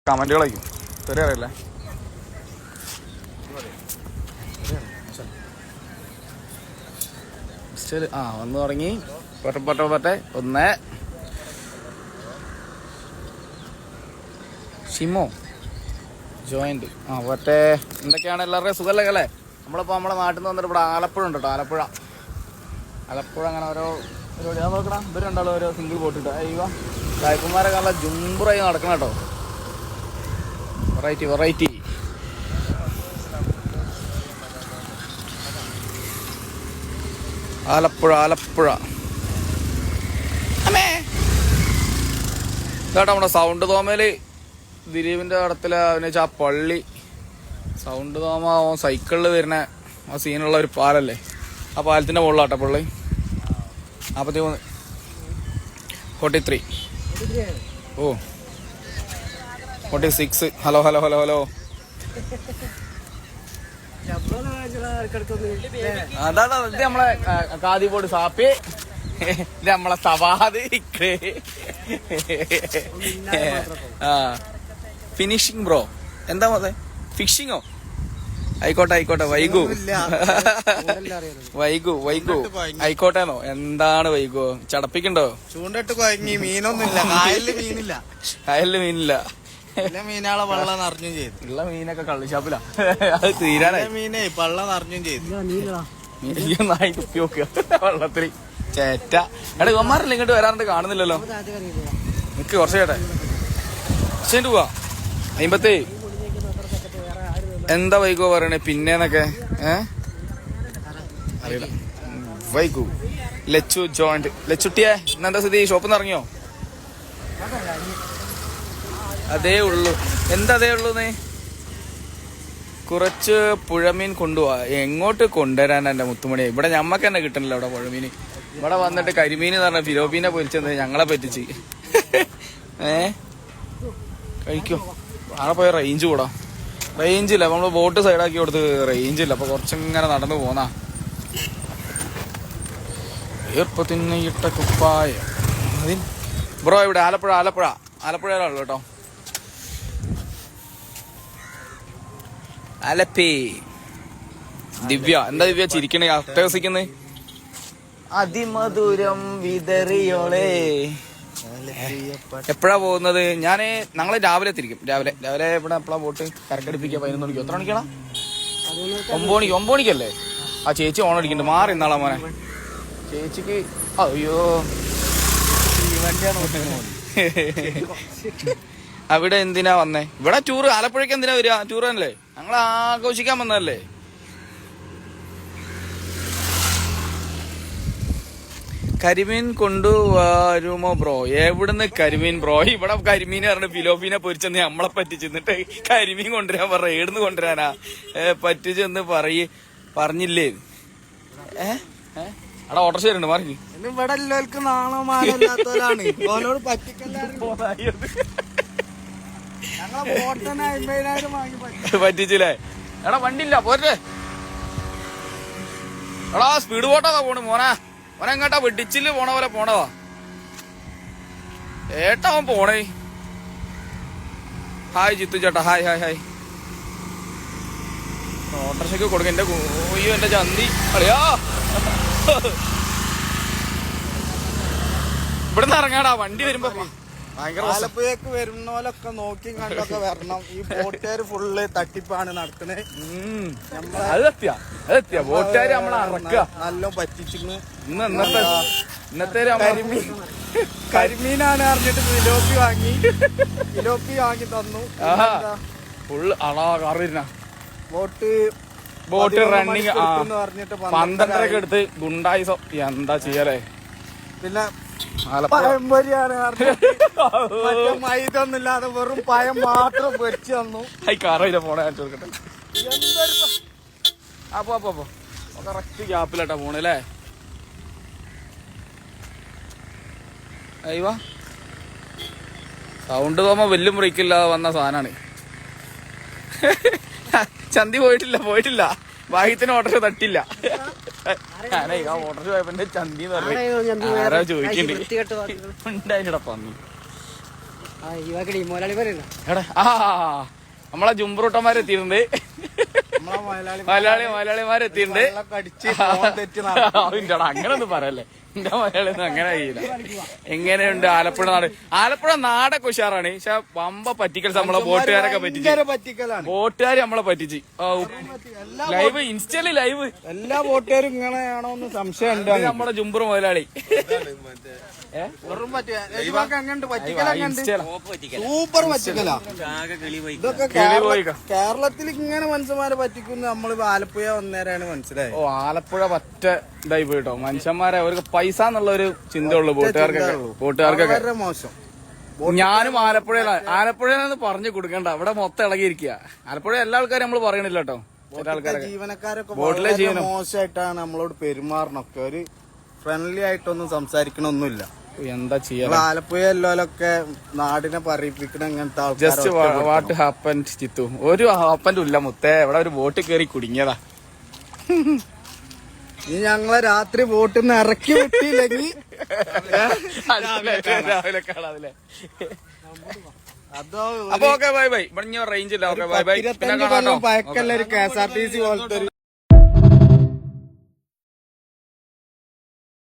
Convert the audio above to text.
കമന്റുകളായിരിക്കും ചെറിയ അറിയില്ലേ. വന്നു തുടങ്ങി. പട്ടെ ഒന്ന് ഷിമോ ജോയിന്റ് മറ്റേ എന്തൊക്കെയാണ് എല്ലാവരുടെയും സുഖമല്ലേ അല്ലേ. നമ്മളിപ്പോൾ നമ്മുടെ നാട്ടിൽ നിന്ന് വന്നിട്ട് ഇവിടെ ആലപ്പുഴ ഉണ്ട് കേട്ടോ. ആലപ്പുഴ അങ്ങനെ ഓരോ പരിപാടി ഞാൻ നോക്കണം. ഇവരുണ്ടല്ലോ ഓരോ സിംഗിൾ ബോട്ട് ഇട്ട് അയ്യോ സായിപ്പന്മാരൊക്കെ നല്ല ജുംബറായി നടക്കണം കേട്ടോ. വെറൈറ്റി ആലപ്പുഴ ഇതാട്ടോ നമ്മുടെ സൗണ്ട് തോമയില് ദിലീപിന്റെ കടത്തില് അവനെച്ചാ ആ പള്ളി സൗണ്ട് തോമ സൈക്കിളിൽ വരുന്ന ആ സീനുള്ള ഒരു പാലല്ലേ. ആ പാലത്തിന്റെ മുകളിലാട്ടോ പള്ളി. 43 43 ഓ 46. ഹലോ അതാ ഇത് നമ്മളെ കാദിബോർഡ് സാപ്പി, ഇത് നമ്മളെ സവാദ് ഫിനിഷിങ് ബ്രോ. എന്താ മതേ ഫിഷിങ്ങോ? ആയിക്കോട്ടെ വൈകു ആയിക്കോട്ടെന്നോ. എന്താണ് വൈകു ചടപ്പിക്കണ്ടോ? ചൂണ്ടിട്ട് കുഴങ്ങി മീനൊന്നുമില്ല. കായലില് മീനില്ല. മീനാളെ വെള്ളം നിറഞ്ഞും ചെയ്തു. ഉള്ള മീനൊക്കെ കള്ളിഷാപ്പിലാ. അത് തീരാനായി. മീനെ വെള്ളം നിറഞ്ഞും ചെയ്തു. നായി കുപ്പി നോക്കുക വെള്ളത്തിൽ ചേറ്റ. എടാ ഇവന്മാരല്ലേ ഇങ്ങോട്ട് വരാറുണ്ട് കാണുന്നില്ലല്ലോ. നിക്ക് കുറച്ച് ചേട്ടെ പോവാ 50. എന്താ വൈകോ പറയണേ പിന്നേന്നൊക്കെ അറിയില്ല. വൈകു ലച്ചു ജോയിന്റ്. ലച്ചുട്ടിയെ ഇന്നെന്താ സ്ഥിതി? ഷോപ്പിൽ നിന്ന് ഇറങ്ങിയോ? അതേ ഉള്ളു. അതേ ഉള്ളൂ? നീ കുറച്ച് പുഴമീൻ കൊണ്ടുപോവാ. എങ്ങോട്ട് കൊണ്ടുവരാൻ എന്റെ മുത്തുമണി? ഇവിടെ ഞമ്മക്ക് തന്നെ കിട്ടണില്ല ഇവിടെ പുഴമീൻ. ഇവിടെ വന്നിട്ട് കരിമീൻ എന്ന് പറഞ്ഞ ഫിലോപ്പീനെ പൊരിച്ചത് ഞങ്ങളെ പറ്റിച്ച്. കഴിക്കോ? ആടെ പോയ റേഞ്ച് കൂടാ. റേഞ്ചില്ല. നമ്മള് ബോട്ട് സൈഡാക്കി കൊടുത്ത് റേഞ്ചില്ല. അപ്പൊ കുറച്ചിങ്ങനെ നടന്നു പോന്നാ. ഈർപ്പത്തിന് ഇട്ട കുപ്പായ ബ്രോ. ഇവിടെ ആലപ്പുഴയിലുള്ളു കേട്ടോ. ആലപ്പി ദിവ്യ. എന്താ ദിവ്യ ചിരിക്കണേ അട്ടഹസിക്കുന്നേ? അതിമധുരം വിതറിയോളേ. എപ്പോഴാ പോകുന്നത്? ഞങ്ങള് രാവിലെ തിരിക്കും. രാവിലെ ഇവിടെ എപ്പോഴാ പോട്ട് കരക്കടിപ്പിക്കുക? 11 മണിക്കോ? എത്ര മണിക്കാണ്? 9 മണിക്കല്ലേ? ആ ചേച്ചി ഓൺ അടിക്കുന്നുണ്ട്. മാറി ഇന്നാളാ മോനെ ചേച്ചിക്ക്. അയ്യോ അവിടെ എന്തിനാ വന്നേ? ഇവിടെ ടൂറ്. ആലപ്പുഴയ്ക്ക് എന്തിനാ വരിക? ടൂർ അല്ലേ? ഞങ്ങൾ ആഘോഷിക്കാൻ വന്നതല്ലേ. കരിമീൻ കൊണ്ടുവരുമോ ബ്രോ? എവിടുന്ന് കരിമീൻ ബ്രോ? ഇവിടെ കരിമീൻ പറഞ്ഞ ഫിലോപ്പീനെ പൊരിച്ചെന്ന് നമ്മളെ പറ്റിച്ചെന്നിട്ട് കരിമീൻ കൊണ്ടുവരാൻ പറ. ഏടുന്ന് കൊണ്ടുവരാനാ? പറ്റിച്ചെന്ന് പറഞ്ഞില്ലേ? അവിടെ ഓട്ടർഷ വരുന്നുണ്ട്. മാറി ഇവിടെ എല്ലാവർക്കും നാണമാനല്ലാത്തവരാണ്. ഓനോട് പറ്റിച്ചില്ലേ? എടാ വണ്ടിയില്ല പോരട്ടെ. എടാ സ്പീഡ് ബോട്ടാ പോണ് മോനെ എങ്ങോട്ടാ? വെടിച്ചില് പോണ പോലെ പോണതാ. ഏട്ടാ അവൻ പോണേ. ഹായ് ജിത്തു ചേട്ടാ. ഹായ്. ഓട്ടർഷയ്ക്ക് കൊടുക്ക. എന്റെ കോയ്യോ എന്റെ ചന്തി അറിയാ. ഇവിടുന്ന് ഇറങ്ങാടാ വണ്ടി വരുമ്പോ. ആലപ്പുഴക്ക് വരുന്നോലൊക്കെ നോക്കി കണ്ടൊക്കെ വരണം. ഈ ബോട്ടുകാര് ഫുള്ള് തട്ടിപ്പാണ് നടത്തുന്നത്. അത് സത്യ ബോട്ടുകാര് നമ്മളെ ഇറക്കുക നല്ല പറ്റിച്ചിരുന്നു. ഇന്നത്തെ കരിമീനാണ് അറിഞ്ഞിട്ട് ഫിലോപ്പി വാങ്ങി തന്നു. ഫുള്ള് അറിയുന്ന ബോട്ട് റണ്ണിങ് 12 എടുത്ത് ഗുണ്ടായിസോ. എന്താ ചെയ്യലേ? പിന്നെ പഴംപൊരിയാണ് മൈതൊന്നുമില്ലാതെ വെറും പഴം മാത്രം പൊരിച്ചു തന്നു. കാറില്ല പോണേ ചോദിക്കട്ടെ. അപ്പൊ കറക്റ്റ് ഗ്യാപ്പിലാട്ടാ പോണല്ലേ. അയ്യവാ സൗണ്ട് തോമ വെല്ലും ബ്രേക്കില്ലാതെ വന്ന സാധനാണ്. ചന്തി പോയിട്ടില്ല. ഭാഗ്യത്തിന് ഓട്ടർഷ തട്ടില്ല. ഞാനേ ആ ഓട്ടർഷ പോയപ്പോ ചന്തി എന്ന് പറഞ്ഞു ആരാ ചോദിക്കണ്ടേ. ഉണ്ടായിട്ടാ പന്നി. എടാ നമ്മളെ ജുംബ്രൂട്ടന്മാരെത്തിയിട്ടുണ്ട്, മലയാളിമാരെത്തിയിട്ടുണ്ട്. അങ്ങനെ ഒന്നും പറയല്ലേ, എന്റെ മലയാളി ഒന്നും അങ്ങനെ കഴിയില്ല. എങ്ങനെയുണ്ട് ആലപ്പുഴ നാട്? ആലപ്പുഴ നാടൊക്കെ ഉഷാറാണ്, പക്ഷെ വമ്പ പറ്റിക്കൽ നമ്മളെ ബോട്ടുകാരൊക്കെ പറ്റിക്കലാണ്. ബോട്ടുകാർ നമ്മളെ പറ്റിച്ച് ലൈവ് ഇൻസ്റ്റയില് ലൈവ്. എല്ലാ ബോട്ടുകാരും ഇങ്ങനെയാണോ എന്ന് സംശയം ഉണ്ട്. നമ്മുടെ ജുംബ്രു മുതലാളി സൂപ്പർ പറ്റിക്കലാ. ഇതൊക്കെ കേരളത്തിൽ ഇങ്ങനെ മനുഷ്യന്മാരെ പറ്റിക്കുന്ന നമ്മളിപ്പോ ആലപ്പുഴ വന്നേരാണ് മനസ്സിലായത്. ഓ ആലപ്പുഴ പറ്റ ഇതായി പോയിട്ടോ. മനുഷ്യന്മാരെ അവർക്ക് പൈസ എന്നുള്ള ഒരു ചിന്തയുള്ളൂ ബോട്ടുകാർക്കൊക്കെ. മോശം. ഞാനും ആലപ്പുഴയിലാന്ന് പറഞ്ഞു കൊടുക്കണ്ട, അവിടെ മൊത്തം ഇളകിയിരിക്കുക. ആലപ്പുഴ എല്ലാ ആൾക്കാരും നമ്മൾ പറയണില്ല കേട്ടോ. ജീവനക്കാരൊക്കെ ബോട്ടിലെ ജീവനം മോശമായിട്ടാണ് നമ്മളോട് പെരുമാറണൊക്കെ. ഒരു ഫ്രണ്ട്ലി ആയിട്ടൊന്നും സംസാരിക്കണൊന്നുമില്ല. എന്താ ചെയ്യാ? ആലപ്പുഴ എല്ലാലൊക്കെ നാടിനെ പറയിപ്പിക്കണ ഇങ്ങനത്തെ ജസ്റ്റ് വാട്ട് ഹാപ്പൻഡ് ചിത്തു? ഒരു ഹാപ്പൻഡും ഇല്ല മുത്തേ, ഇവിടെ ഒരു ബോട്ട് കയറി കുടുങ്ങിയതാ. നീ ഞങ്ങളെ രാത്രി ബോട്ടിൽ നിന്ന് ഇറക്കി വിട്ടില്ലെങ്കിൽ രാവിലെ കാണാതില്ലേ. അതോ അപ്പൊ ഓക്കെ ബൈ ബൈ. ഇവിടെ റേഞ്ച് ഇല്ല. Okay bye bye. പഴക്കല്ല ഒരു KSRTC പോലത്തെ